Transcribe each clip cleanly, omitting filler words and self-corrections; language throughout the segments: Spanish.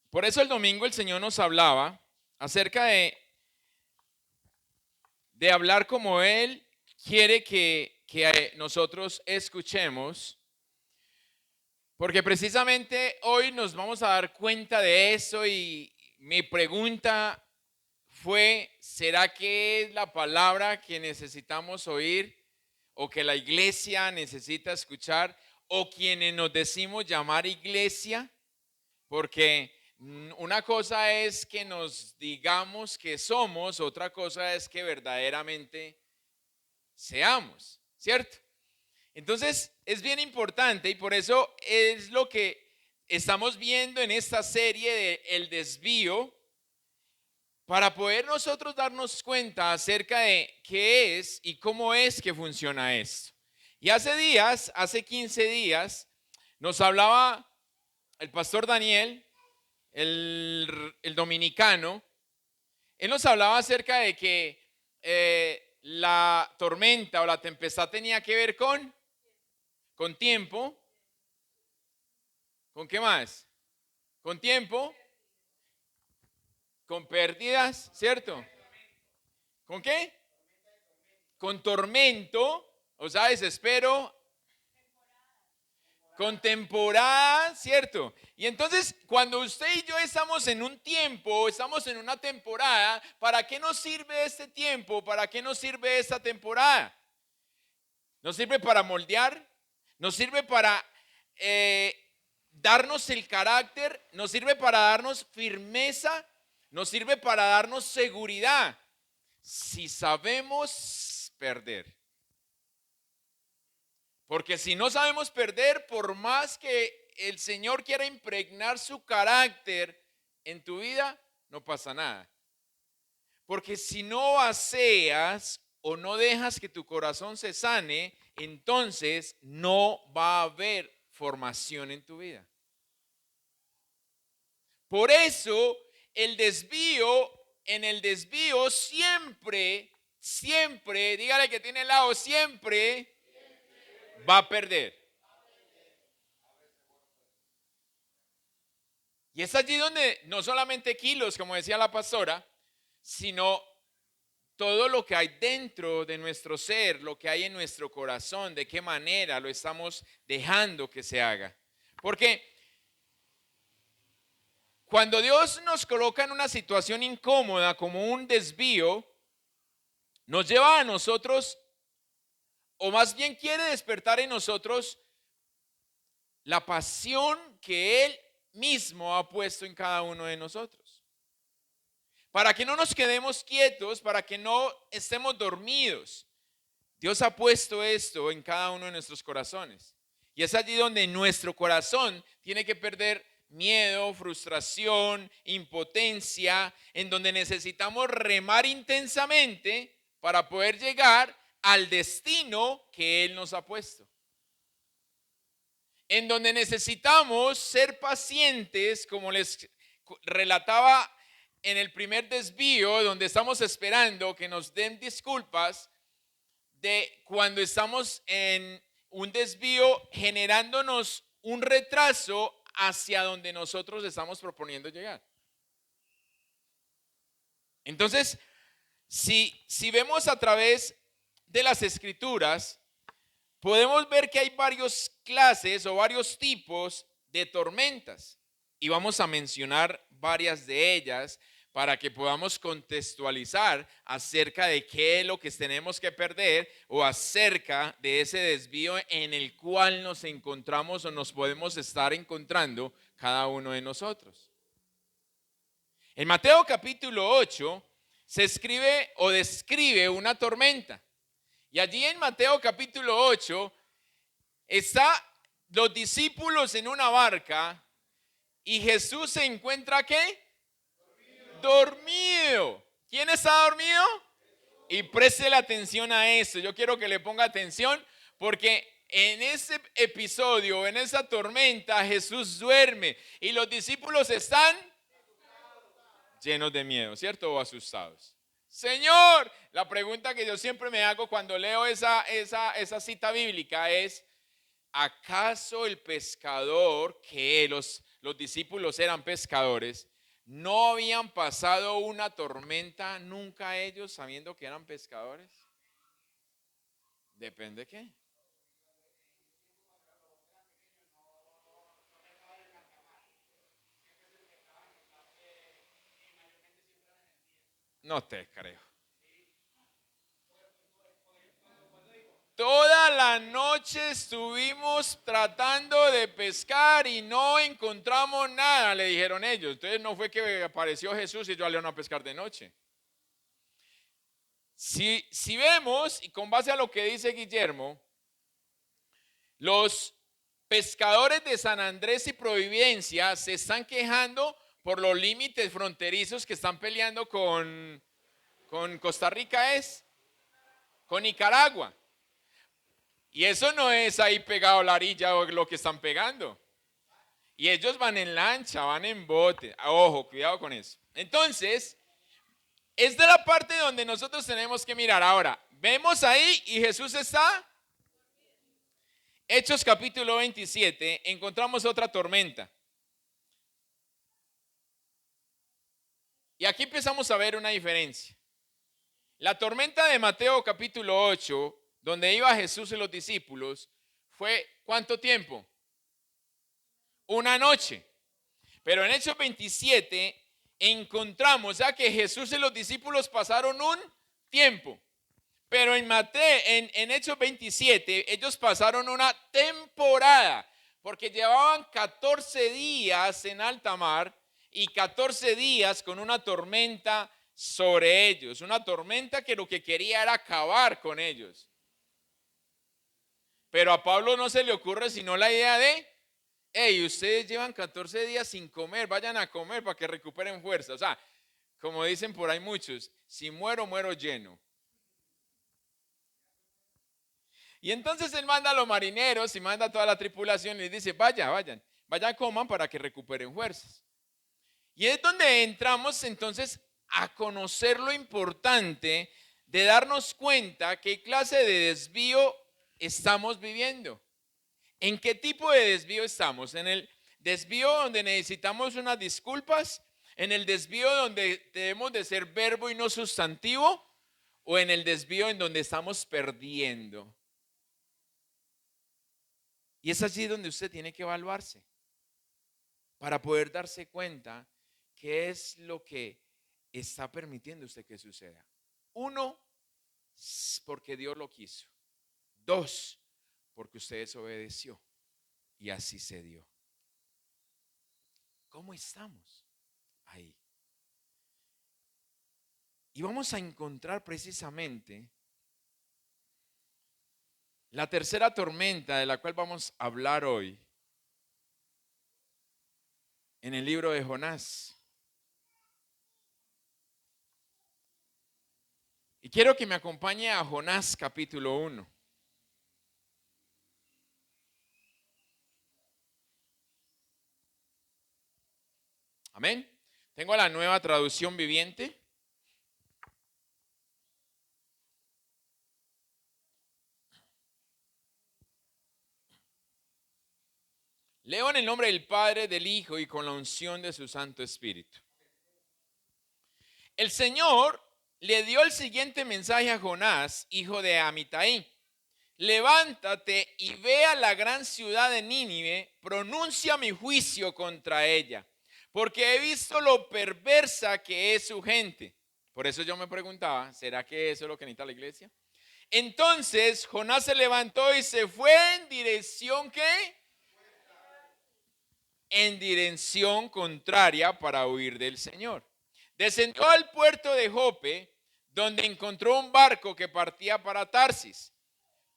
Por eso el domingo el Señor nos hablaba acerca de hablar como Él quiere que nosotros escuchemos, porque precisamente hoy nos vamos a dar cuenta de eso y mi pregunta fue, ¿será que es la palabra que necesitamos oír o que la iglesia necesita escuchar o quienes nos decimos llamar iglesia? Porque una cosa es que nos digamos que somos, otra cosa es que verdaderamente seamos, ¿cierto? Entonces es bien importante y por eso es lo que estamos viendo en esta serie de El desvío, para poder nosotros darnos cuenta acerca de qué es y cómo es que funciona esto. Y hace 15 días, nos hablaba el pastor Daniel, el dominicano. Él nos hablaba acerca de que la tormenta o la tempestad tenía que ver con tiempo. ¿Con qué más? Con tiempo, con pérdidas, ¿cierto? ¿Con qué? Con tormento, o sea, desespero, con temporada, ¿cierto? Y entonces, cuando usted y yo estamos en un tiempo, estamos en una temporada, ¿para qué nos sirve este tiempo? ¿Para qué nos sirve esta temporada? Nos sirve para moldear, nos sirve para darnos el carácter, nos sirve para darnos firmeza, nos sirve para darnos seguridad. Si sabemos perder. Porque si no sabemos perder, por más que el Señor quiera impregnar su carácter en tu vida, no pasa nada. Porque si no vacías o no dejas que tu corazón se sane, entonces no va a haber formación en tu vida. Por eso en el desvío siempre, dígale que tiene el lado, siempre va a perder. Y es allí donde no solamente kilos, como decía la pastora, sino todo lo que hay dentro de nuestro ser, lo que hay en nuestro corazón, de qué manera lo estamos dejando que se haga. Porque cuando Dios nos coloca en una situación incómoda, como un desvío, nos lleva a nosotros, o más bien quiere despertar en nosotros la pasión que Él mismo ha puesto en cada uno de nosotros. Para que no nos quedemos quietos, para que no estemos dormidos. Dios ha puesto esto en cada uno de nuestros corazones. Y es allí donde nuestro corazón tiene que perder miedo, frustración, impotencia, en donde necesitamos remar intensamente para poder llegar al destino que Él nos ha puesto. En donde necesitamos ser pacientes, como les relataba en el primer desvío, donde estamos esperando que nos den disculpas de cuando estamos en un desvío generándonos un retraso hacia donde nosotros estamos proponiendo llegar. Entonces, si vemos a través de las escrituras, podemos ver que hay varias clases o varios tipos de tormentas y vamos a mencionar varias de ellas para que podamos contextualizar acerca de qué es lo que tenemos que perder o acerca de ese desvío en el cual nos encontramos o nos podemos estar encontrando cada uno de nosotros. En Mateo capítulo 8 se escribe o describe una tormenta. Y allí en Mateo capítulo 8 está los discípulos en una barca y Jesús se encuentra ¿qué? Dormido. ¿Quién está dormido? Y preste la atención a eso. Yo quiero que le ponga atención porque en ese episodio, en esa tormenta, Jesús duerme y los discípulos están llenos de miedo, ¿cierto? O asustados. Señor, la pregunta que yo siempre me hago cuando leo esa cita bíblica es, ¿acaso el pescador, que los discípulos eran pescadores, no habían pasado una tormenta nunca ellos sabiendo que eran pescadores? Depende de qué. No te creo. Toda la noche estuvimos tratando de pescar y no encontramos nada, le dijeron ellos. Entonces no fue que apareció Jesús y ellos salieron a pescar de noche. Si vemos, y con base a lo que dice Guillermo, los pescadores de San Andrés y Providencia se están quejando por los límites fronterizos que están peleando con Costa Rica, con Nicaragua. Y eso no es ahí pegado a la orilla o lo que están pegando. Y ellos van en lancha, van en bote. Ojo, cuidado con eso. Entonces, es de la parte donde nosotros tenemos que mirar. Ahora, vemos ahí y Jesús está. Hechos capítulo 27, encontramos otra tormenta. Y aquí empezamos a ver una diferencia. La tormenta de Mateo capítulo 8, donde iba Jesús y los discípulos, fue ¿cuánto tiempo? Una noche. Pero en Hechos 27 encontramos ya que Jesús y los discípulos pasaron un tiempo. Pero en Hechos 27 ellos pasaron una temporada, porque llevaban 14 días en alta mar y 14 días con una tormenta sobre ellos. Una tormenta que lo que quería era acabar con ellos. Pero a Pablo no se le ocurre sino la idea de, hey, ustedes llevan 14 días sin comer, vayan a comer para que recuperen fuerza. O sea, como dicen por ahí muchos, si muero, muero lleno. Y entonces él manda a los marineros y manda a toda la tripulación y les dice, vayan, coman para que recuperen fuerzas. Y es donde entramos entonces a conocer lo importante de darnos cuenta qué clase de desvío estamos viviendo. ¿En qué tipo de desvío estamos? ¿En el desvío donde necesitamos unas disculpas? ¿En el desvío donde debemos de ser verbo y no sustantivo? ¿O en el desvío en donde estamos perdiendo? Y es allí donde usted tiene que evaluarse para poder darse cuenta qué es lo que está permitiendo usted que suceda. 1, porque Dios lo quiso. 2, porque usted desobedeció y así se dio. ¿Cómo estamos ahí? Y vamos a encontrar precisamente la tercera tormenta de la cual vamos a hablar hoy en el libro de Jonás. Y quiero que me acompañe a Jonás capítulo 1. Amén. Tengo la nueva traducción viviente. Leo en el nombre del Padre, del Hijo y con la unción de su Santo Espíritu. El Señor le dio el siguiente mensaje a Jonás, hijo de Amitai. Levántate y ve a la gran ciudad de Nínive, pronuncia mi juicio contra ella, porque he visto lo perversa que es su gente. Por eso yo me preguntaba, ¿será que eso es lo que necesita la iglesia? Entonces Jonás se levantó y se fue en dirección ¿qué? En dirección contraria para huir del Señor. Descendió al puerto de Jope, donde encontró un barco que partía para Tarsis.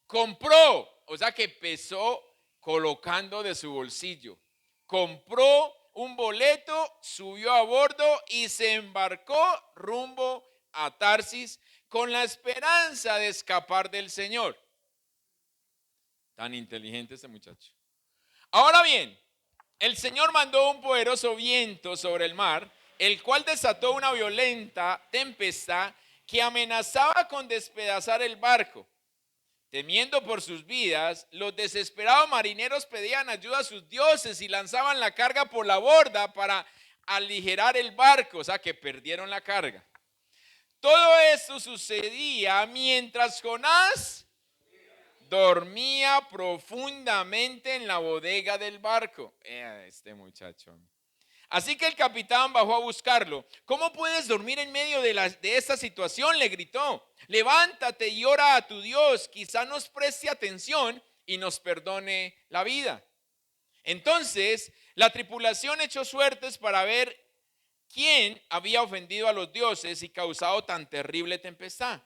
Compró, o sea que empezó colocando de su bolsillo. Compró un boleto, subió a bordo y se embarcó rumbo a Tarsis con la esperanza de escapar del Señor. Tan inteligente este muchacho. Ahora bien, el Señor mandó un poderoso viento sobre el mar, el cual desató una violenta tempestad que amenazaba con despedazar el barco. Temiendo por sus vidas, los desesperados marineros pedían ayuda a sus dioses y lanzaban la carga por la borda para aligerar el barco, o sea que perdieron la carga. Todo esto sucedía mientras Jonás dormía profundamente en la bodega del barco. Este muchacho. Así que el capitán bajó a buscarlo. ¿Cómo puedes dormir en medio de esta situación?, le gritó. Levántate y ora a tu Dios. Quizá nos preste atención y nos perdone la vida. Entonces, la tripulación echó suertes para ver quién había ofendido a los dioses y causado tan terrible tempestad.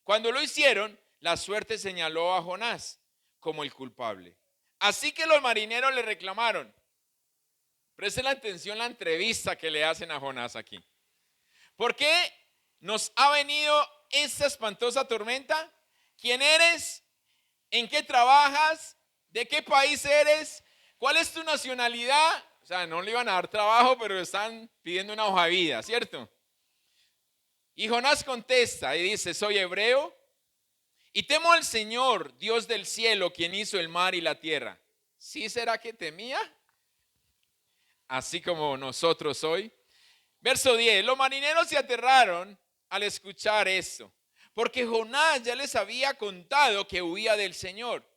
Cuando lo hicieron, la suerte señaló a Jonás como el culpable. Así que los marineros le reclamaron. Presten atención a la entrevista que le hacen a Jonás aquí. ¿Por qué nos ha venido esta espantosa tormenta? ¿Quién eres? ¿En qué trabajas? ¿De qué país eres? ¿Cuál es tu nacionalidad? O sea, no le iban a dar trabajo, pero están pidiendo una hoja de vida, ¿cierto? Y Jonás contesta y dice, soy hebreo y temo al Señor, Dios del cielo, quien hizo el mar y la tierra. ¿Sí será que temía? Así como nosotros hoy. Verso 10, los marineros se aterraron al escuchar esto, porque Jonás ya les había contado que huía del Señor.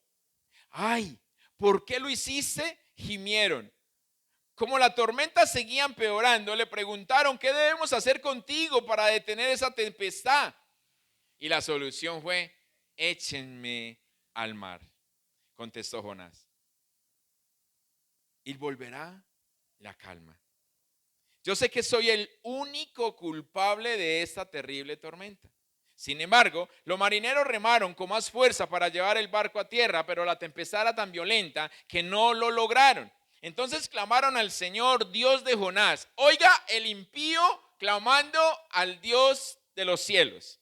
Ay, ¿por qué lo hiciste?, gimieron. Como la tormenta seguía empeorando, le preguntaron, ¿qué debemos hacer contigo para detener esa tempestad? Y la solución fue, échenme al mar, contestó Jonás, y volverá la calma. Yo sé que soy el único culpable de esta terrible tormenta. Sin embargo, los marineros remaron con más fuerza para llevar el barco a tierra, pero la tempestad era tan violenta que no lo lograron. Entonces clamaron al Señor, Dios de Jonás. Oiga, el impío clamando al Dios de los cielos.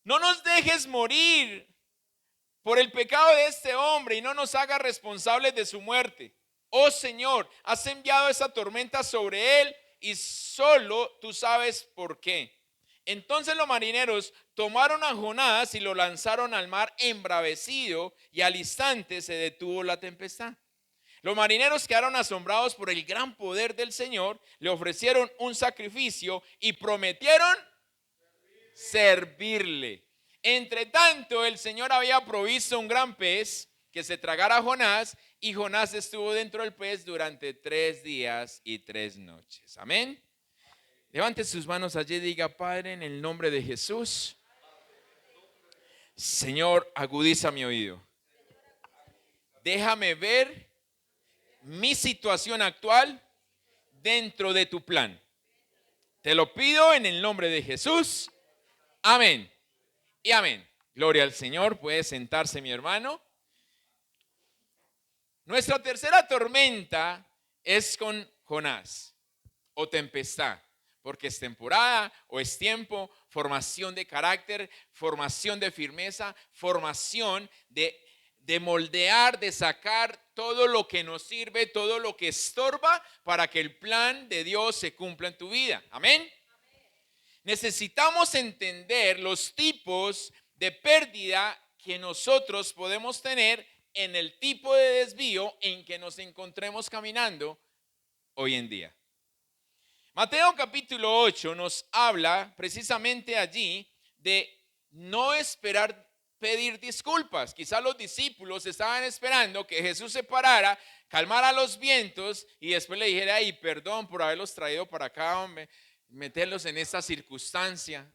No nos dejes morir por el pecado de este hombre y no nos hagas responsables de su muerte. Oh Señor, has enviado esa tormenta sobre él y solo tú sabes por qué. Entonces los marineros tomaron a Jonás y lo lanzaron al mar embravecido y al instante se detuvo la tempestad. Los marineros quedaron asombrados por el gran poder del Señor, le ofrecieron un sacrificio y prometieron servirle. Entre tanto, el Señor había provisto un gran pez que se tragara a Jonás, y Jonás estuvo dentro del pez durante 3 días y 3 noches. Amén. Levante sus manos allí y diga, Padre, en el nombre de Jesús, Señor, agudiza mi oído. Déjame ver mi situación actual dentro de tu plan. Te lo pido en el nombre de Jesús. Amén y amén. Gloria al Señor. Puede sentarse, mi hermano. Nuestra tercera tormenta es con Jonás o tempestad, porque es temporada o es tiempo, formación de carácter, formación de firmeza, formación de moldear, de sacar todo lo que nos sirve, todo lo que estorba para que el plan de Dios se cumpla en tu vida. Amén. Necesitamos entender los tipos de pérdida que nosotros podemos tener en el tipo de desvío en que nos encontremos caminando hoy en día. Mateo capítulo 8 nos habla precisamente allí de no esperar pedir disculpas. Quizás los discípulos estaban esperando que Jesús se parara, calmara los vientos y después le dijera, ay, perdón por haberlos traído para acá, hombre, meterlos en esta circunstancia.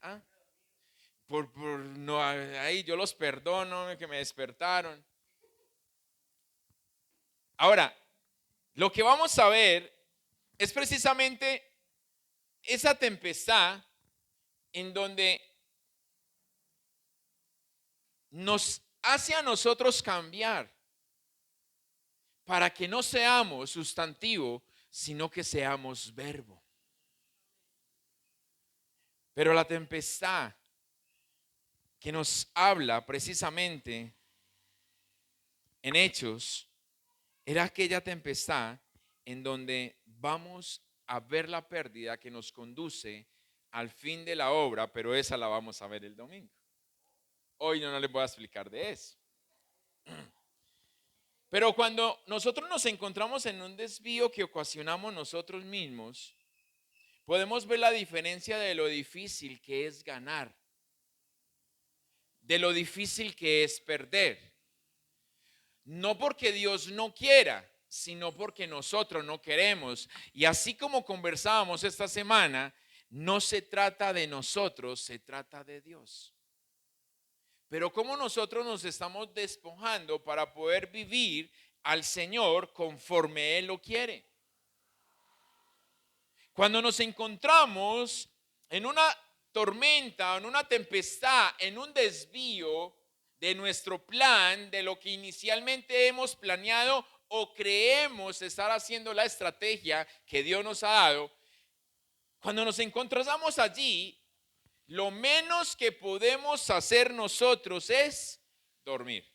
No, ahí yo los perdono, que me despertaron. Ahora, lo que vamos a ver es precisamente esa tempestad en donde nos hace a nosotros cambiar para que no seamos sustantivo, sino que seamos verbo. Pero la tempestad que nos habla precisamente en Hechos era aquella tempestad en donde vamos a ver la pérdida que nos conduce al fin de la obra, pero esa la vamos a ver el domingo. Hoy no les voy a explicar de eso. Pero cuando nosotros nos encontramos en un desvío que ocasionamos nosotros mismos, podemos ver la diferencia de lo difícil que es ganar, de lo difícil que es perder. No porque Dios no quiera, sino porque nosotros no queremos. Y así como conversábamos esta semana, no se trata de nosotros, se trata de Dios. Pero cómo nosotros nos estamos despojando para poder vivir al Señor conforme Él lo quiere. Cuando nos encontramos en una tormenta, en una tempestad, en un desvío de nuestro plan, de lo que inicialmente hemos planeado o creemos estar haciendo la estrategia que Dios nos ha dado, cuando nos encontramos allí, lo menos que podemos hacer nosotros es dormir.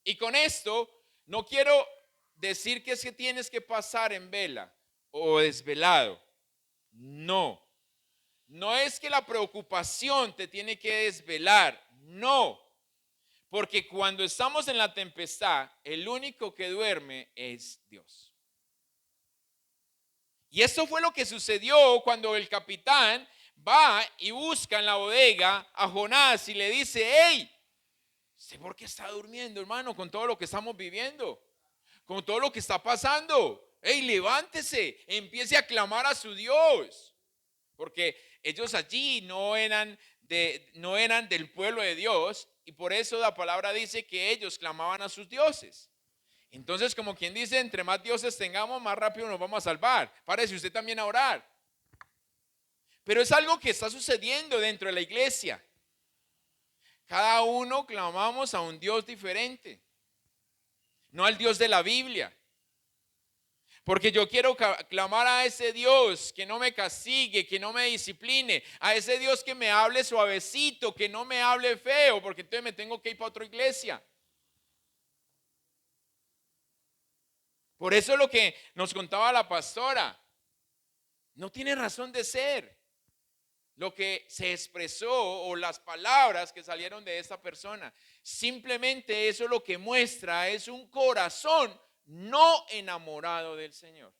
Y con esto no quiero decir que es que tienes que pasar en vela o desvelado. No. No es que la preocupación te tiene que desvelar. No. Porque cuando estamos en la tempestad, el único que duerme es Dios. Y eso fue lo que sucedió cuando el capitán va y busca en la bodega a Jonás y le dice: hey, ¿sé por qué está durmiendo, hermano? Con todo lo que estamos viviendo, con todo lo que está pasando. Hey, levántese, empiece a clamar a su Dios. Porque ellos allí no eran del pueblo de Dios, y por eso la palabra dice que ellos clamaban a sus dioses. Entonces, como quien dice, entre más dioses tengamos, más rápido nos vamos a salvar. Párese usted también a orar. Pero es algo que está sucediendo dentro de la iglesia. Cada uno clamamos a un Dios diferente, no al Dios de la Biblia. Porque yo quiero clamar a ese Dios que no me castigue, que no me discipline, a ese Dios que me hable suavecito, que no me hable feo, porque entonces me tengo que ir para otra iglesia. Por eso lo que nos contaba la pastora, no tiene razón de ser lo que se expresó o las palabras que salieron de esta persona. Simplemente eso lo que muestra es un corazón no enamorado del Señor.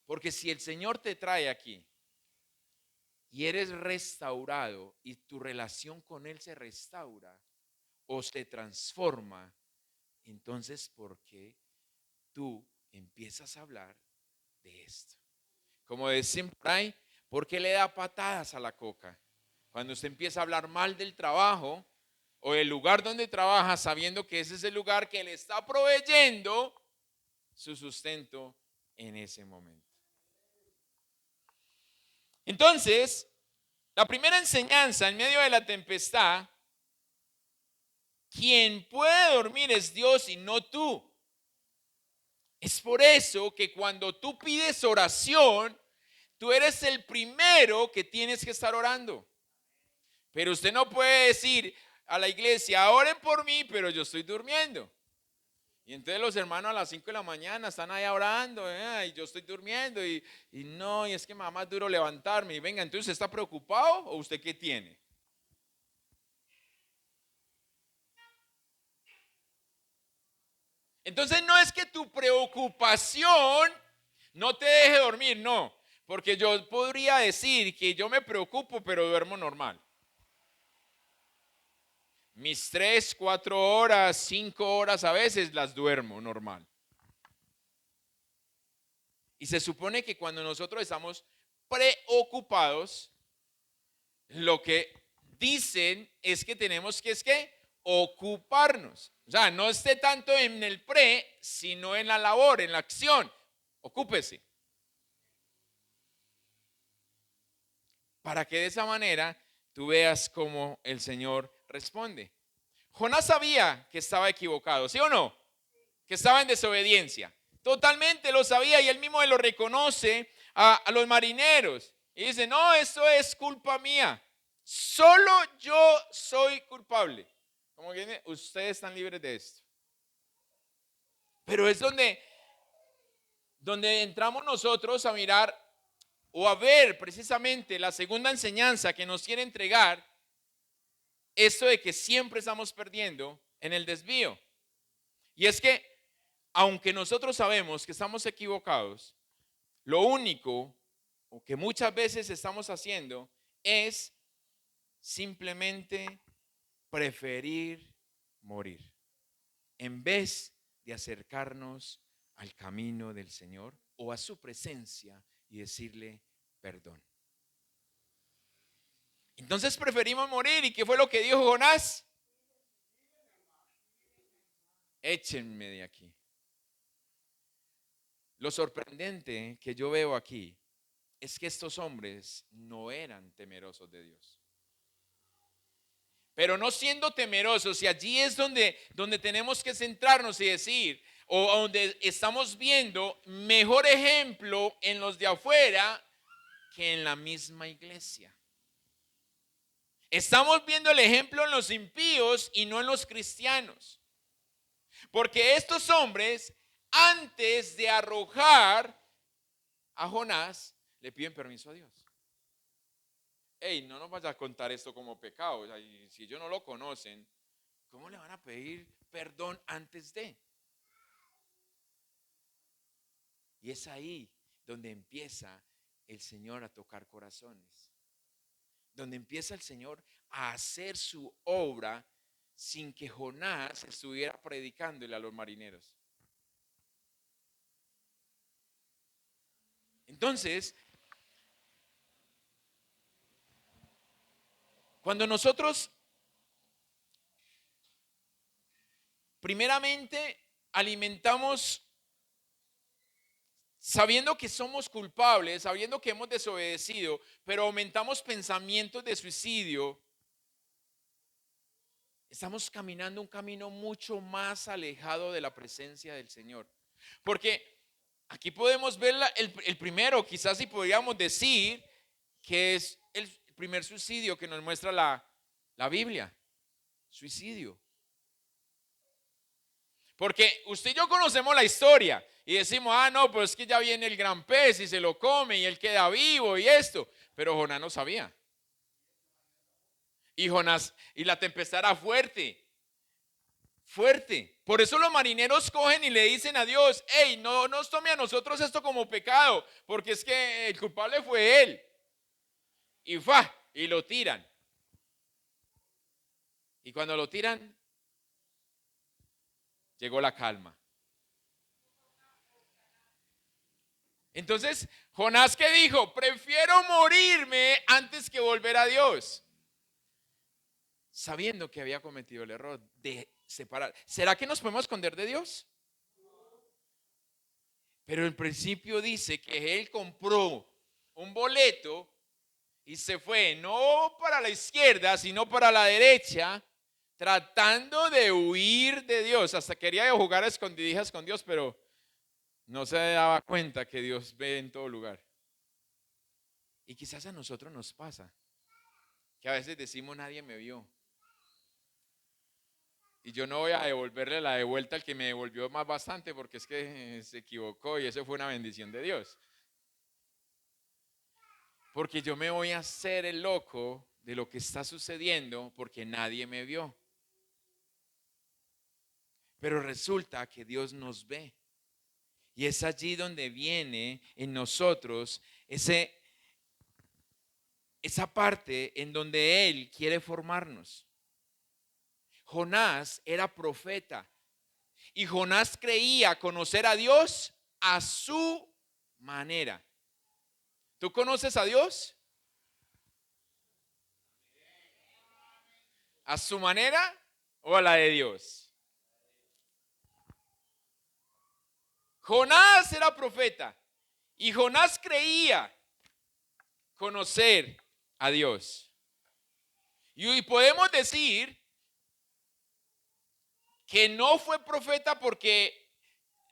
Porque si el Señor te trae aquí y eres restaurado y tu relación con Él se restaura o se transforma, entonces ¿por qué tú empiezas a hablar de esto? Como decimos por ahí, ¿por qué le da patadas a la coca? Cuando usted empieza a hablar mal del trabajo o del lugar donde trabaja, sabiendo que ese es el lugar que le está proveyendo su sustento en ese momento. Entonces, la primera enseñanza en medio de la tempestad, quien puede dormir es Dios y no tú. Es por eso que cuando tú pides oración, tú eres el primero que tienes que estar orando. Pero usted no puede decir a la iglesia: oren por mí, pero yo estoy durmiendo. Y entonces los hermanos a las 5 de la mañana están ahí orando, y yo estoy durmiendo, y no, y es que me da más duro levantarme. Y venga, entonces, ¿usted está preocupado o usted qué tiene? Entonces no es que tu preocupación no te deje dormir, no. Porque yo podría decir que yo me preocupo, pero duermo normal. Mis 3, 4 horas, 5 horas a veces las duermo normal. Y se supone que cuando nosotros estamos preocupados, lo que dicen es que tenemos que ocuparnos. O sea, no esté tanto en el pre, sino en la labor, en la acción. Ocúpese. Para que de esa manera tú veas cómo el Señor responde. Jonás sabía que estaba equivocado, ¿sí o no? Que estaba en desobediencia. Totalmente lo sabía, y él mismo lo reconoce a los marineros. Y dice: no, esto es culpa mía. Solo yo soy culpable. Como que ustedes están libres de esto. Pero es donde entramos nosotros a mirar o a ver precisamente la segunda enseñanza que nos quiere entregar, esto de que siempre estamos perdiendo en el desvío. Y es que, aunque nosotros sabemos que estamos equivocados, lo único o que muchas veces estamos haciendo es simplemente preferir morir en vez de acercarnos al camino del Señor o a su presencia y decirle perdón. Entonces preferimos morir. ¿Y qué fue lo que dijo Jonás? Échenme de aquí. Lo sorprendente que yo veo aquí es que estos hombres no eran temerosos de Dios. Pero no siendo temerosos, y allí es donde tenemos que centrarnos y decir, o donde estamos viendo mejor ejemplo en los de afuera que en la misma iglesia. Estamos viendo el ejemplo en los impíos y no en los cristianos. Porque estos hombres, antes de arrojar a Jonás, le piden permiso a Dios. Hey, no nos vayas a contar esto como pecado. O sea, si ellos no lo conocen, ¿cómo le van a pedir perdón antes de? Y es ahí donde empieza el Señor a tocar corazones. Donde empieza el Señor a hacer su obra sin que Jonás estuviera predicándole a los marineros. Entonces, cuando nosotros primeramente alimentamos sabiendo que somos culpables, sabiendo que hemos desobedecido, pero aumentamos pensamientos de suicidio, estamos caminando un camino mucho más alejado de la presencia del Señor. Porque aquí podemos ver el primero, quizás si podríamos decir que es el primer suicidio que nos muestra la Biblia. Suicidio. Porque usted y yo conocemos la historia y decimos, no, pues es que ya viene el gran pez y se lo come y él queda vivo y esto. Pero Jonás no sabía. Y la tempestad era fuerte. Fuerte. Por eso los marineros cogen y le dicen a Dios, hey, no nos tome a nosotros esto como pecado, porque es que el culpable fue él. Y lo tiran. Y cuando lo tiran, llegó la calma. Entonces, Jonás, ¿qué dijo? Prefiero morirme antes que volver a Dios. Sabiendo que había cometido el error de separar. ¿Será que nos podemos esconder de Dios? Pero el principio dice que él compró un boleto y se fue no para la izquierda, sino para la derecha, tratando de huir de Dios. Hasta quería jugar a escondidijas con Dios, pero no se daba cuenta que Dios ve en todo lugar. Y quizás a nosotros nos pasa que a veces decimos nadie me vio. Y yo no voy a devolverle la de vuelta al que me devolvió más bastante porque es que se equivocó y eso fue una bendición de Dios. Porque yo me voy a hacer el loco de lo que está sucediendo porque nadie me vio. Pero resulta que Dios nos ve. Y es allí donde viene en nosotros esa parte en donde Él quiere formarnos. Jonás era profeta y Jonás creía conocer a Dios a su manera. ¿Tú conoces a Dios? ¿A su manera o a la de Dios? Jonás era profeta y Jonás creía conocer a Dios. Y podemos decir que no fue profeta porque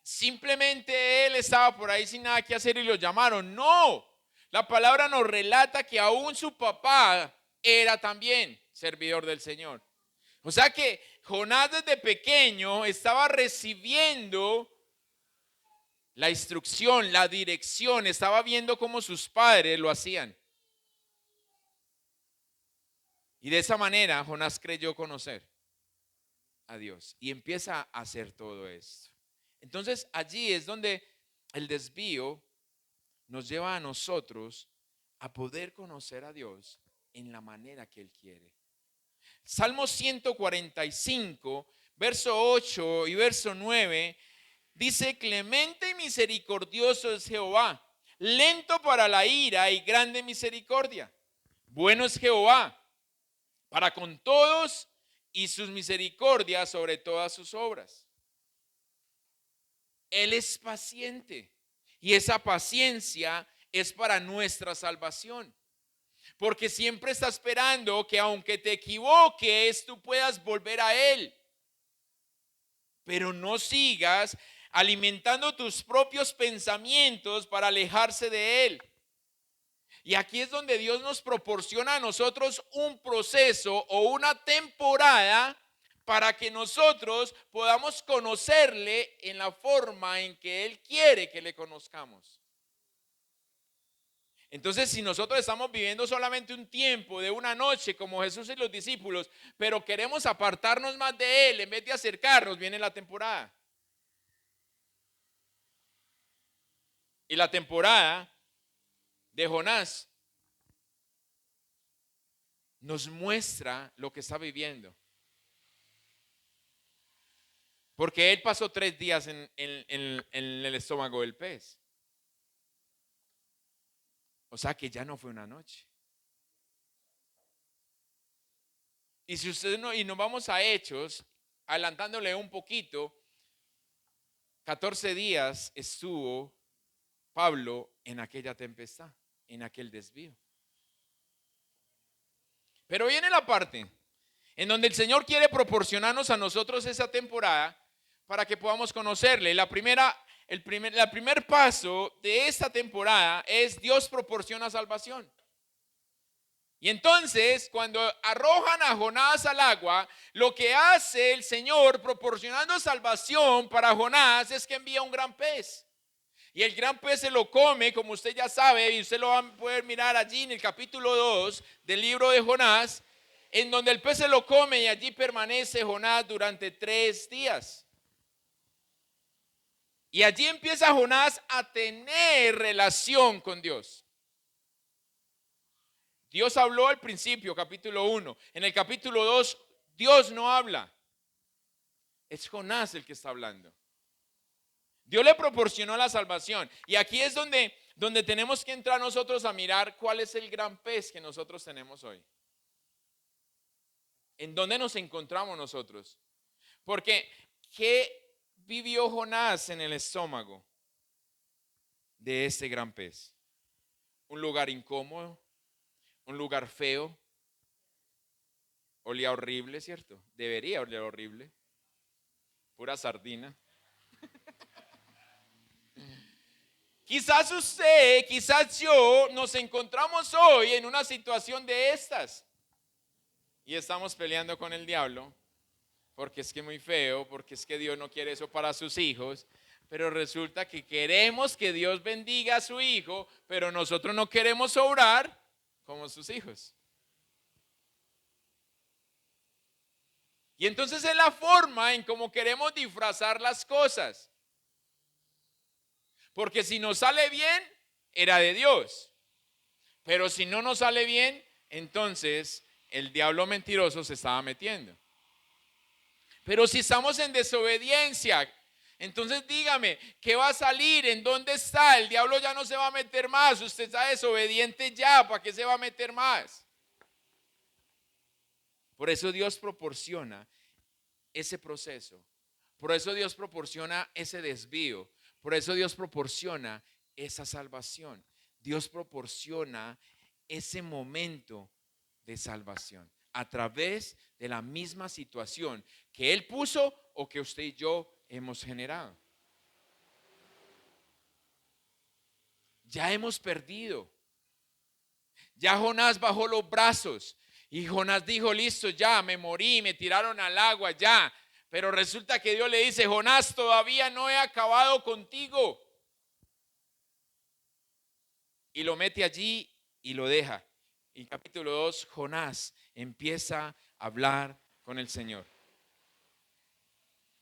simplemente él estaba por ahí sin nada que hacer y lo llamaron. No, la palabra nos relata que aún su papá era también servidor del Señor. O sea que Jonás desde pequeño estaba recibiendo la instrucción, la dirección, estaba viendo cómo sus padres lo hacían. Y de esa manera Jonás creyó conocer a Dios y empieza a hacer todo esto. Entonces allí es donde el desvío nos lleva a nosotros a poder conocer a Dios en la manera que Él quiere. Salmo 145, verso 8 y verso 9, dice: clemente y misericordioso es Jehová, lento para la ira y grande misericordia. Bueno es Jehová para con todos y sus misericordias sobre todas sus obras. Él es paciente y esa paciencia es para nuestra salvación. Porque siempre está esperando que aunque te equivoques, tú puedas volver a Él. Pero no sigas alimentando tus propios pensamientos para alejarse de Él. Y aquí es donde Dios nos proporciona a nosotros un proceso o una temporada para que nosotros podamos conocerle en la forma en que Él quiere que le conozcamos. Entonces, si nosotros estamos viviendo solamente un tiempo de una noche como Jesús y los discípulos, pero queremos apartarnos más de Él en vez de acercarnos, viene la temporada. Y la temporada de Jonás nos muestra lo que está viviendo. Porque él pasó 3 días en el estómago del pez. O sea que ya no fue una noche. Y si ustedes no, y nos vamos a Hechos, adelantándole un poquito, 14 días estuvo Pablo en aquella tempestad, en aquel desvío. Pero viene la parte en donde el Señor quiere proporcionarnos a nosotros esa temporada para que podamos conocerle. El primer paso de esta temporada es: Dios proporciona salvación. Y entonces, cuando arrojan a Jonás al agua, lo que hace el Señor proporcionando salvación para Jonás es que envía un gran pez. Y el gran pez se lo come, como usted ya sabe, y usted lo va a poder mirar allí en el capítulo 2 del libro de Jonás, en donde el pez se lo come y allí permanece Jonás durante 3 días. Y allí empieza Jonás a tener relación con Dios. Dios habló al principio, capítulo 1. En el capítulo 2, Dios no habla. Es Jonás el que está hablando. Dios le proporcionó la salvación. Y aquí es donde tenemos que entrar nosotros a mirar cuál es el gran pez que nosotros tenemos hoy. ¿En dónde nos encontramos nosotros? Porque, ¿qué vivió Jonás en el estómago de este gran pez? Un lugar incómodo, un lugar feo, olía horrible, ¿cierto? Debería oler horrible, pura sardina. Quizás usted, quizás yo nos encontramos hoy en una situación de estas y estamos peleando con el diablo porque es que muy feo, porque es que Dios no quiere eso para sus hijos, pero resulta que queremos que Dios bendiga a su hijo, pero nosotros no queremos obrar como sus hijos. Y entonces es la forma en cómo queremos disfrazar las cosas. Porque si nos sale bien, era de Dios. Pero si no nos sale bien, entonces el diablo mentiroso se estaba metiendo. Pero si estamos en desobediencia, entonces dígame, ¿qué va a salir? ¿En dónde está? El diablo ya no se va a meter más. Usted está desobediente ya, ¿para qué se va a meter más? Por eso Dios proporciona ese proceso. Por eso Dios proporciona ese desvío. Por eso Dios proporciona esa salvación. Dios proporciona ese momento de salvación a través de la misma situación que Él puso o que usted y yo hemos generado. Ya hemos perdido. Ya Jonás bajó los brazos y Jonás dijo: listo, ya me morí, me tiraron al agua, ya. Pero resulta que Dios le dice: Jonás, todavía no he acabado contigo. y lo mete allí y lo deja. Y capítulo 2, Jonás empieza a hablar con el Señor.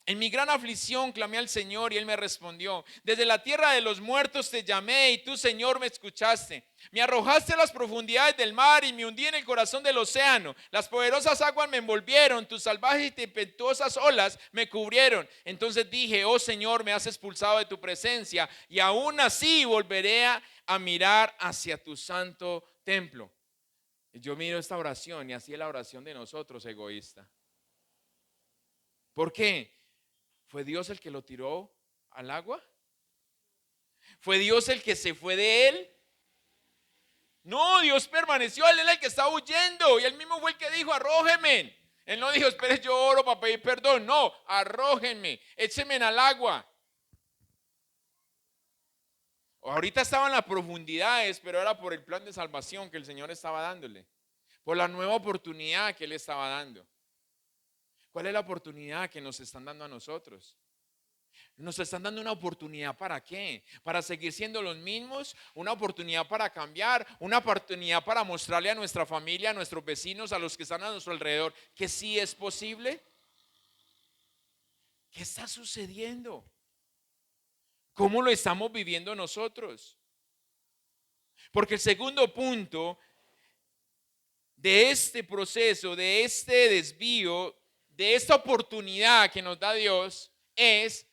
En mi gran aflicción clamé al Señor y Él me respondió. Desde la tierra de los muertos te llamé y tú, Señor, me escuchaste. Me arrojaste a las profundidades del mar y me hundí en el corazón del océano. Las poderosas aguas me envolvieron, tus salvajes y tempestuosas olas me cubrieron. Entonces dije, oh Señor, me has expulsado de tu presencia y aún así volveré a mirar hacia tu santo templo. Yo miro esta oración y así es la oración de nosotros, egoísta. ¿Por qué? ¿Fue Dios el que lo tiró al agua? ¿Fue Dios el que se fue de él? No, Dios permaneció, él era el que estaba huyendo y él mismo fue el que dijo, arrójenme. Él no dijo, espere, yo oro para pedir perdón. No, arrójenme, échenme al agua. Ahorita estaba en las profundidades, pero era por el plan de salvación que el Señor estaba dándole. Por la nueva oportunidad que Él estaba dando. ¿Cuál es la oportunidad que nos están dando a nosotros? Nos están dando una oportunidad ¿para qué? Para seguir siendo los mismos, una oportunidad para cambiar, una oportunidad para mostrarle a nuestra familia, a nuestros vecinos, a los que están a nuestro alrededor, que sí es posible. ¿Qué está sucediendo? ¿Cómo lo estamos viviendo nosotros? Porque el segundo punto de este proceso, de este desvío, de esta oportunidad que nos da Dios es,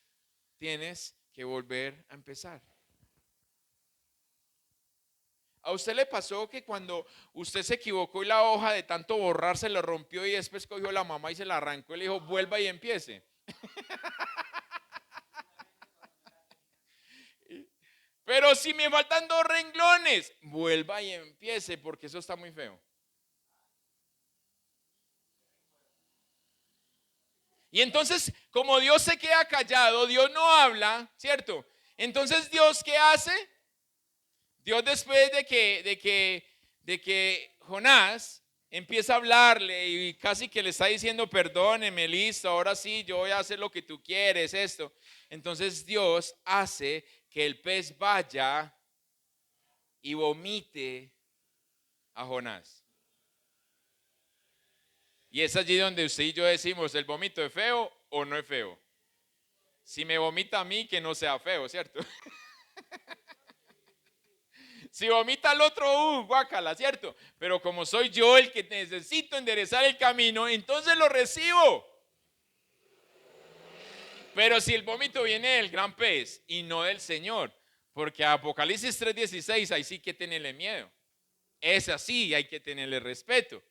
tienes que volver a empezar. ¿A usted le pasó que cuando usted se equivocó y la hoja de tanto borrar se le rompió y después cogió la mamá y se la arrancó y le dijo, vuelva y empiece? Pero si me faltan 2 renglones, vuelva y empiece porque eso está muy feo. Y entonces, como Dios se queda callado, Dios no habla, ¿cierto? Entonces, ¿Dios qué hace? Dios después de que Jonás empieza a hablarle y casi que le está diciendo, perdóneme, listo, ahora sí, yo voy a hacer lo que tú quieres, esto. Entonces Dios hace que el pez vaya y vomite a Jonás. Y es allí donde usted y yo decimos, ¿el vómito es feo o no es feo? Si me vomita a mí, que no sea feo, ¿cierto? Si vomita al otro, guácala, ¿cierto? Pero como soy yo el que necesito enderezar el camino, entonces lo recibo. Pero si el vómito viene del gran pez y no del Señor, porque a Apocalipsis 3:16 ahí sí que tenerle miedo. Es así, hay que tenerle respeto.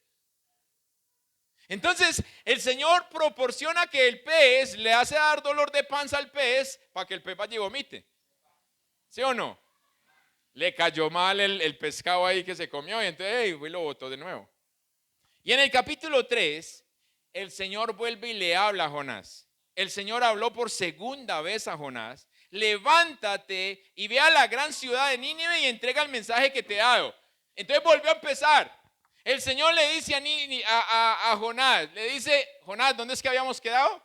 Entonces, el Señor proporciona que el pez le hace dar dolor de panza al pez para que el pez vaya y vomite. ¿Sí o no? Le cayó mal el pescado ahí que se comió y entonces lo botó de nuevo. Y en el capítulo 3, el Señor vuelve y le habla a Jonás. El Señor habló por segunda vez a Jonás. Levántate y ve a la gran ciudad de Nínive y entrega el mensaje que te he dado. Entonces volvió a empezar. El Señor le dice a Jonás, le dice, Jonás, ¿dónde es que habíamos quedado?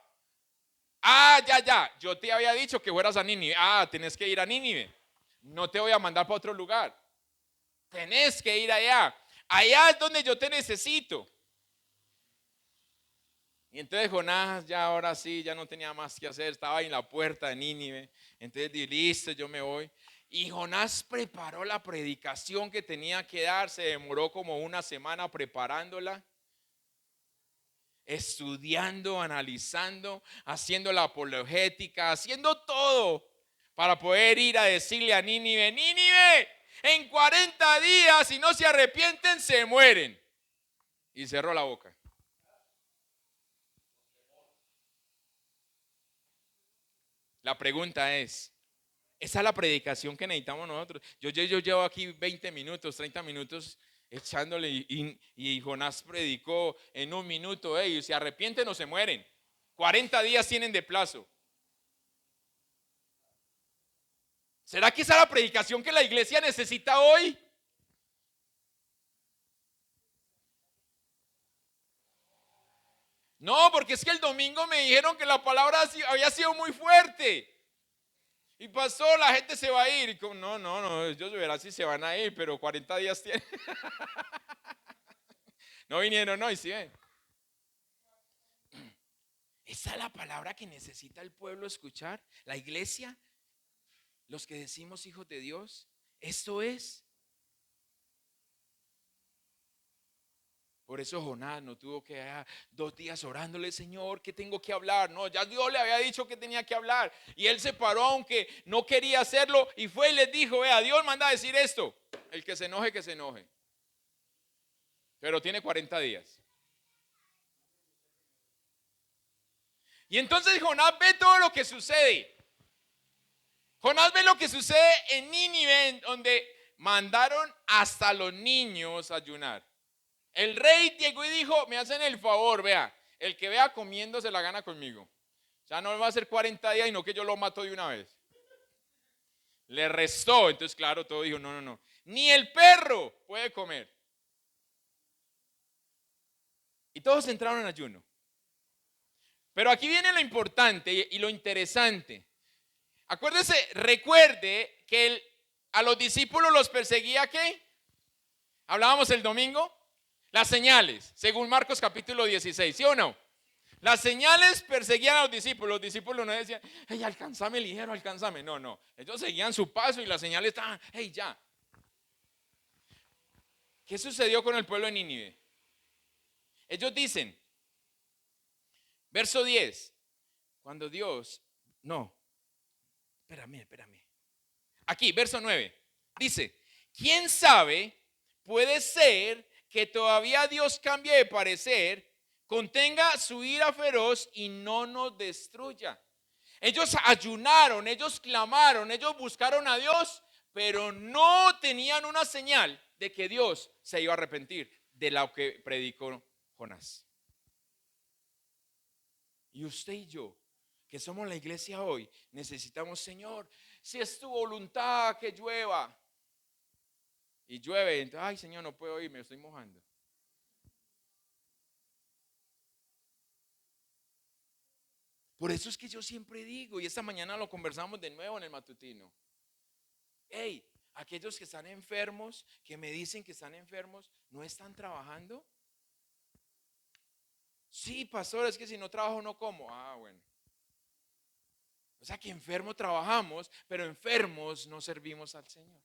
Ya, yo te había dicho que fueras a Nínive. Tenés que ir a Nínive. No te voy a mandar para otro lugar. Tenés que ir allá. Allá es donde yo te necesito. Y entonces Jonás ya ahora sí, ya no tenía más que hacer. Estaba en la puerta de Nínive. Entonces di, listo, yo me voy. Y Jonás preparó la predicación que tenía que dar. Se demoró como una semana preparándola. Estudiando, analizando, haciendo la apologética, haciendo todo para poder ir a decirle a Nínive, Nínive, en 40 días si no se arrepienten se mueren. Y cerró la boca. La pregunta es, ¿esa es la predicación que necesitamos nosotros? Yo llevo aquí 20 minutos, 30 minutos echándole y Jonás predicó en 1 minuto, si se arrepienten o se mueren. 40 días tienen de plazo. ¿Será que esa es la predicación que la iglesia necesita hoy? No, porque es que el domingo me dijeron que la palabra había sido muy fuerte. Y pasó, la gente se va a ir. Y como, no, ellos verán si se van a ir, pero 40 días tienen. No vinieron, no, y si ven. Esa es la palabra que necesita el pueblo escuchar. La iglesia, los que decimos hijos de Dios. Esto es. Por eso Jonás no tuvo que 2 días orándole, Señor, ¿qué tengo que hablar? No, ya Dios le había dicho que tenía que hablar. Y él se paró aunque no quería hacerlo y fue y les dijo, vea, Dios manda a decir esto. El que se enoje, que se enoje. Pero tiene 40 días. Y entonces Jonás ve todo lo que sucede. Jonás ve lo que sucede en Nínive, donde mandaron hasta los niños a ayunar. El rey llegó y dijo, me hacen el favor, vea, el que vea comiendo se la gana conmigo. Ya no va a ser 40 días, sino que yo lo mato de una vez. Le restó, entonces claro, todo dijo, no. Ni el perro puede comer. Y todos entraron en ayuno. Pero aquí viene lo importante y lo interesante. Acuérdese, recuerde que a los discípulos los perseguía, ¿qué? Hablábamos el domingo. Las señales, según Marcos capítulo 16, ¿sí o no? Las señales perseguían a los discípulos no decían, hey, alcánzame ligero, alcánzame. No, ellos seguían su paso y las señales estaban, hey, ya. ¿Qué sucedió con el pueblo de Nínive? Ellos dicen, verso 10, cuando Dios, espérame. Aquí, verso 9, dice, ¿quién sabe? Puede ser que todavía Dios cambie de parecer, contenga su ira feroz y no nos destruya. Ellos ayunaron, ellos clamaron, ellos buscaron a Dios, pero no tenían una señal de que Dios se iba a arrepentir de lo que predicó Jonás. Y usted y yo, que somos la iglesia hoy, necesitamos, Señor, si es tu voluntad que llueva. Y llueve, entonces, ay Señor, no puedo ir, me estoy mojando. Por eso es que yo siempre digo, y esta mañana lo conversamos de nuevo en el matutino. Hey, aquellos que están enfermos, que me dicen que están enfermos, ¿no están trabajando? Sí, pastor, es que si no trabajo no como. Ah, bueno. O sea que enfermos trabajamos, pero enfermos no servimos al Señor.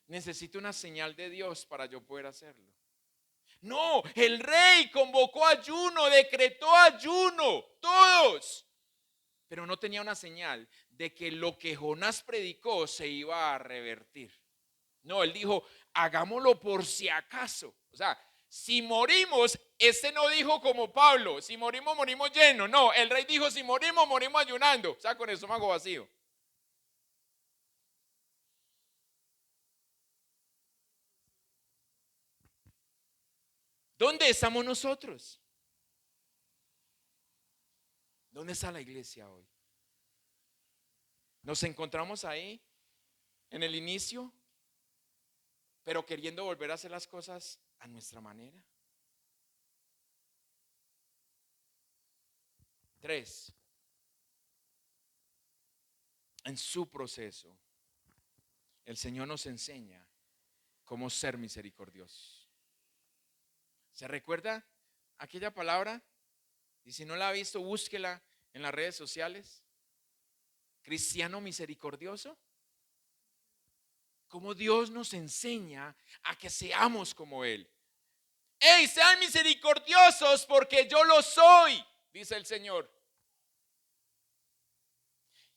Necesito una señal de Dios para yo poder hacerlo. No, el rey convocó ayuno, decretó ayuno, todos. Pero no tenía una señal de que lo que Jonás predicó se iba a revertir. No, él dijo, hagámoslo por si acaso. O sea, si morimos, este no dijo como Pablo, si morimos, morimos llenos. No, el rey dijo, si morimos, morimos ayunando. O sea, con el estómago vacío. ¿Dónde estamos nosotros? ¿Dónde está la iglesia hoy? Nos encontramos ahí, en el inicio, pero queriendo volver a hacer las cosas a nuestra manera. 3, en su proceso, el Señor nos enseña cómo ser misericordiosos. ¿Se recuerda aquella palabra? Y si no la ha visto, búsquela en las redes sociales. Cristiano misericordioso. Cómo Dios nos enseña a que seamos como Él. ¡Ey, sean misericordiosos porque yo lo soy! Dice el Señor.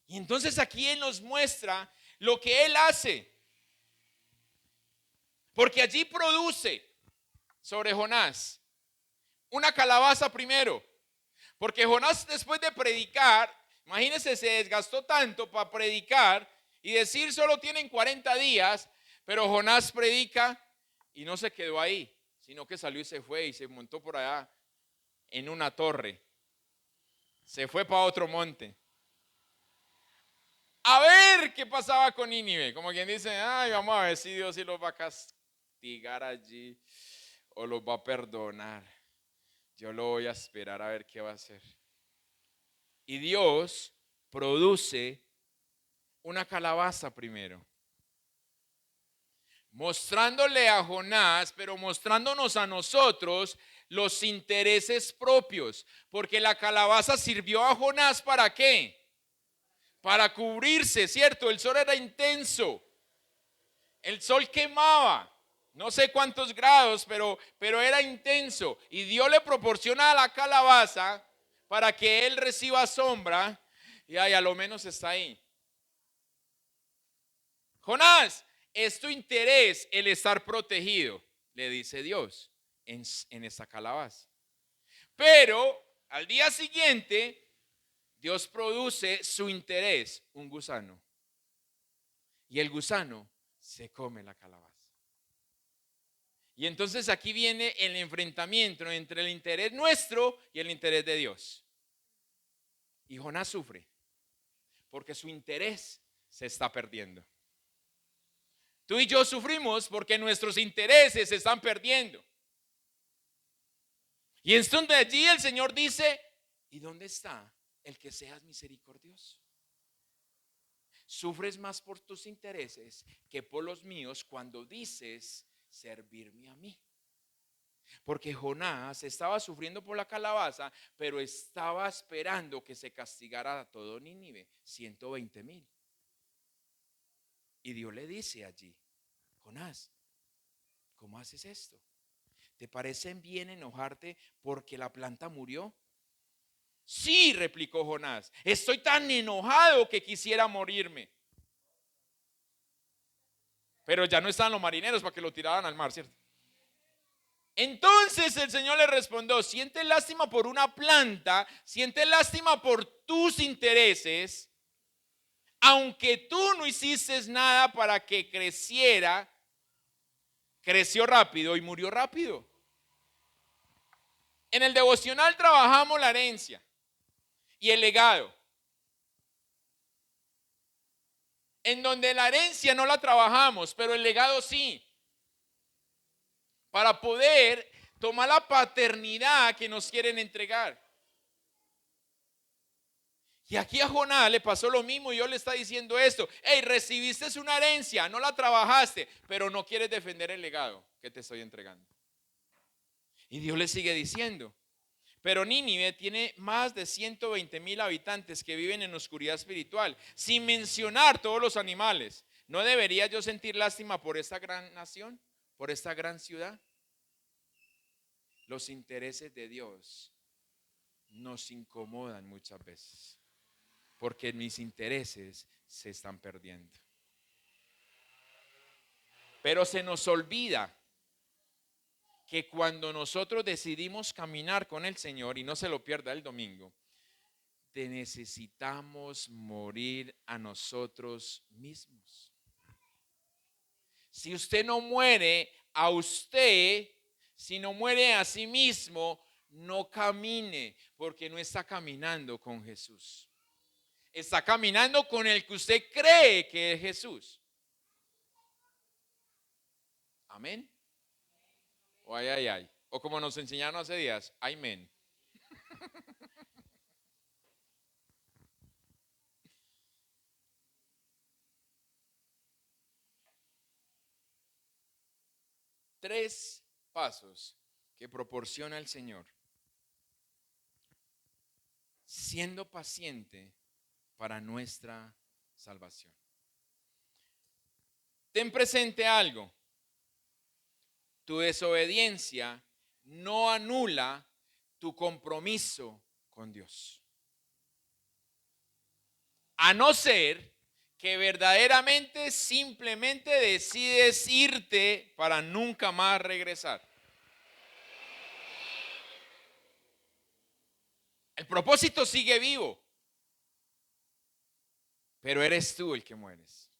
Y entonces aquí Él nos muestra lo que Él hace. Porque allí produce sobre Jonás una calabaza primero. Porque Jonás, después de predicar, imagínense, se desgastó tanto para predicar y decir solo tienen 40 días, pero Jonás predica y no se quedó ahí, sino que salió y se fue y se montó por allá en una torre. Se fue para otro monte. A ver qué pasaba con Nínive. Como quien dice, ay, vamos a ver si Dios sí los va a castigar allí o los va a perdonar. Yo lo voy a esperar a ver qué va a hacer. Y Dios produce una calabaza primero, mostrándole a Jonás, pero mostrándonos a nosotros los intereses propios, porque la calabaza sirvió a Jonás ¿para qué? Para cubrirse, ¿cierto? El sol era intenso, el sol quemaba, no sé cuántos grados, pero era intenso. Y Dios le proporciona a la calabaza para que él reciba sombra y a lo menos está ahí. Jonás, es tu interés el estar protegido, le dice Dios en esta calabaza. Pero al día siguiente, Dios produce su interés, un gusano. Y el gusano se come la calabaza. Y entonces aquí viene el enfrentamiento entre el interés nuestro y el interés de Dios. Y Jonás sufre porque su interés se está perdiendo. Tú y yo sufrimos porque nuestros intereses se están perdiendo. Y es donde allí el Señor dice, ¿y dónde está el que seas misericordioso? Sufres más por tus intereses que por los míos cuando dices servirme a mí. Porque Jonás estaba sufriendo por la calabaza, pero estaba esperando que se castigara a todo Nínive, 120,000. Y Dios le dice allí, Jonás, ¿cómo haces esto? ¿Te parece bien enojarte porque la planta murió? Sí, replicó Jonás, estoy tan enojado que quisiera morirme. Pero ya no estaban los marineros para que lo tiraran al mar, ¿cierto? Entonces el Señor le respondió, siente lástima por una planta, siente lástima por tus intereses, aunque tú no hiciste nada para que creciera, creció rápido y murió rápido. En el devocional trabajamos la herencia y el legado, en donde la herencia no la trabajamos, pero el legado sí, para poder tomar la paternidad que nos quieren entregar. Y aquí a Jonás le pasó lo mismo y Dios le está diciendo esto. Hey, recibiste una herencia, no la trabajaste, pero no quieres defender el legado que te estoy entregando. Y Dios le sigue diciendo, pero Nínive tiene más de 120,000 habitantes que viven en oscuridad espiritual, sin mencionar todos los animales. ¿No debería yo sentir lástima por esta gran nación, por esta gran ciudad? Los intereses de Dios nos incomodan muchas veces, porque mis intereses se están perdiendo. Pero se nos olvida que cuando nosotros decidimos caminar con el Señor, y no se lo pierda el domingo, necesitamos morir a nosotros mismos. Si usted no muere a usted, si no muere a sí mismo, no camine, porque no está caminando con Jesús. Está caminando con el que usted cree que es Jesús. Amén. O ay, ay, ay. O como nos enseñaron hace días, amén. Tres pasos que proporciona el Señor, siendo paciente para nuestra salvación. Ten presente algo. Tu desobediencia no anula tu compromiso con Dios. A no ser que verdaderamente simplemente decides irte para nunca más regresar. El propósito sigue vivo, pero eres tú el que mueres.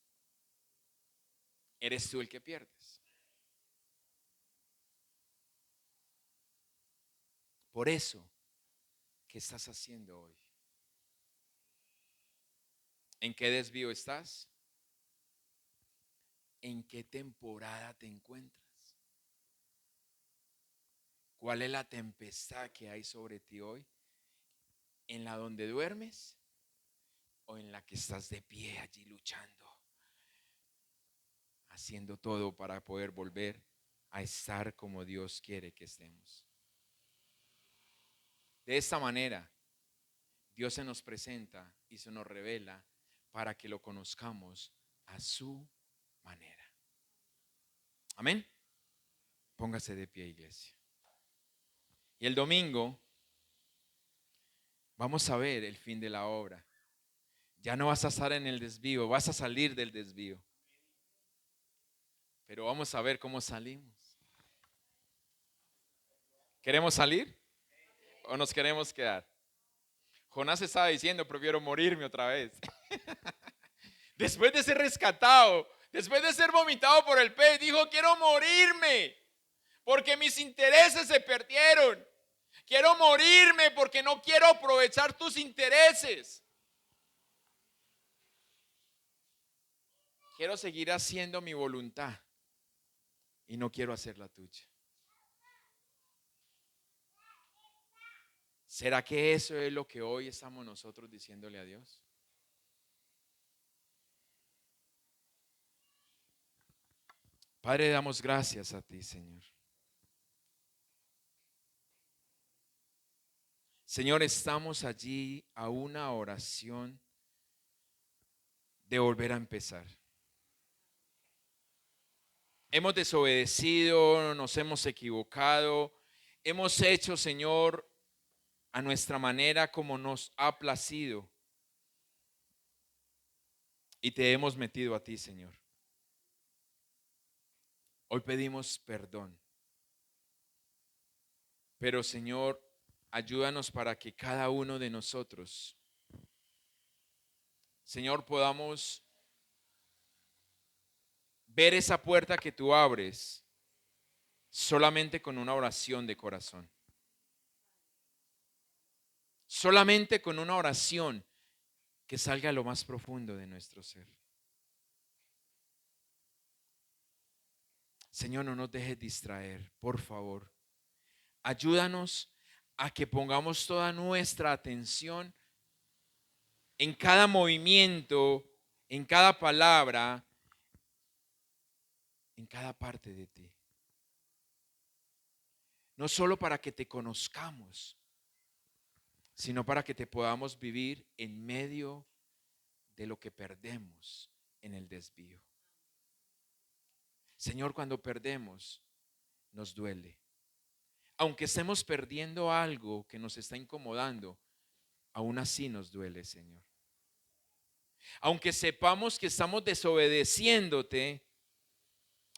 Eres tú el que pierdes. Por eso, ¿qué estás haciendo hoy? ¿En qué desvío estás? ¿En qué temporada te encuentras? ¿Cuál es la tempestad que hay sobre ti hoy? ¿En la donde duermes o en la que estás de pie allí luchando, haciendo todo para poder volver a estar como Dios quiere que estemos? De esta manera, Dios se nos presenta y se nos revela para que lo conozcamos a su manera. Amén. Póngase de pie, iglesia. Y el domingo vamos a ver el fin de la obra. Ya no vas a estar en el desvío, vas a salir del desvío. Pero vamos a ver cómo salimos. ¿Queremos salir o nos queremos quedar? Jonás estaba diciendo, prefiero morirme otra vez. Después de ser rescatado, después de ser vomitado por el pez, dijo, quiero morirme porque mis intereses se perdieron. Quiero morirme porque no quiero aprovechar tus intereses. Quiero seguir haciendo mi voluntad y no quiero hacer la tuya. ¿Será que eso es lo que hoy estamos nosotros diciéndole a Dios? Padre, damos gracias a ti, Señor. Señor, estamos allí a una oración de volver a empezar. Hemos desobedecido, nos hemos equivocado, hemos hecho, Señor, a nuestra manera como nos ha placido. Y te hemos metido a ti, Señor. Hoy pedimos perdón. Pero, Señor, ayúdanos para que cada uno de nosotros, Señor, podamos ver esa puerta que tú abres solamente con una oración de corazón. Solamente con una oración que salga a lo más profundo de nuestro ser. Señor, no nos dejes distraer, por favor. Ayúdanos a que pongamos toda nuestra atención en cada movimiento, en cada palabra, en cada parte de ti. No solo para que te conozcamos, sino para que te podamos vivir en medio de lo que perdemos en el desvío. Señor, cuando perdemos, nos duele. Aunque estemos perdiendo algo que nos está incomodando, aún así nos duele, Señor. Aunque sepamos que estamos desobedeciéndote,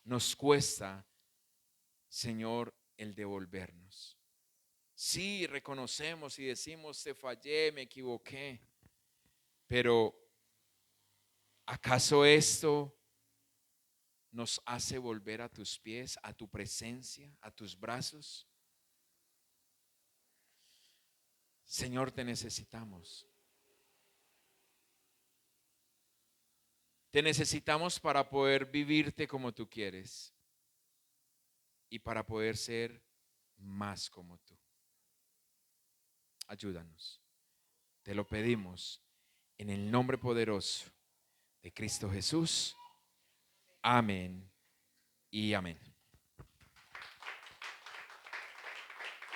nos cuesta, Señor, el devolvernos. Sí, reconocemos y decimos, te fallé, me equivoqué, pero ¿acaso esto nos hace volver a tus pies, a tu presencia, a tus brazos? Señor, te necesitamos. Te necesitamos para poder vivirte como tú quieres y para poder ser más como tú. Ayúdanos. Te lo pedimos en el nombre poderoso de Cristo Jesús. Amén y amén.